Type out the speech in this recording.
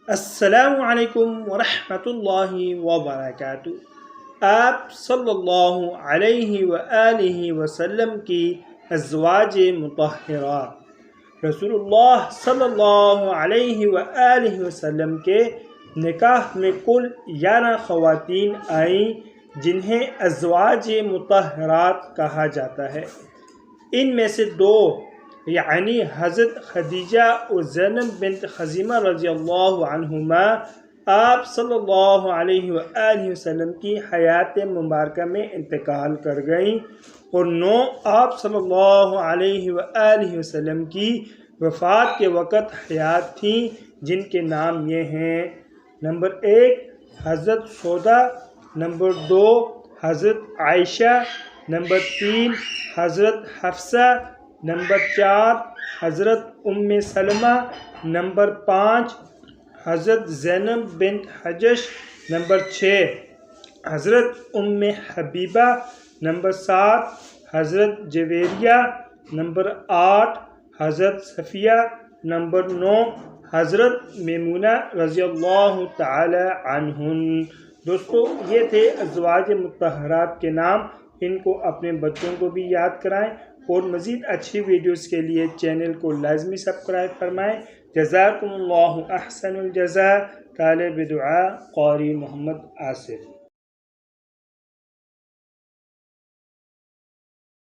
السلام علیکم ورحمۃ اللہ وبرکاتہ۔ آپ صلی اللہ علیہ وآلہ وسلم کی ازواج مطہرات رسول اللہ صلی اللہ علیہ وآلہ وسلم کے نکاح میں کل 11 خواتین آئیں جنہیں ازواج مطہرات کہا جاتا ہے۔ ان میں سے 2 یعنی حضرت خدیجہ اور زینب بنت خزیمہ رضی اللہ عنہما آپ صلی اللہ علیہ وآلہ وسلم کی حیات مبارکہ میں انتقال کر گئیں، اور 9 آپ صلی اللہ علیہ وآلہ وسلم کی وفات کے وقت حیات تھیں، جن کے نام یہ ہیں: نمبر 1 حضرت سودا، نمبر 2 حضرت عائشہ، نمبر 3 حضرت حفصہ، نمبر 4 حضرت سلمہ، نمبر 5 حضرت زینب بنت حجش، نمبر 6 حضرت حبیبہ، نمبر 7 حضرت جویریہ، نمبر 8 حضرت صفیہ، نمبر 9 حضرت میمونہ رضی اللہ تعالی عنہن۔ دوستو، یہ تھے ازواج مطہرات کے نام۔ ان کو اپنے بچوں کو بھی یاد کرائیں، اور مزید اچھی ویڈیوز کے لیے چینل کو لازمی سبسکرائب فرمائیں۔ جزاکم اللہ احسن الجزاء۔ طالب دعا قاری محمد آصف۔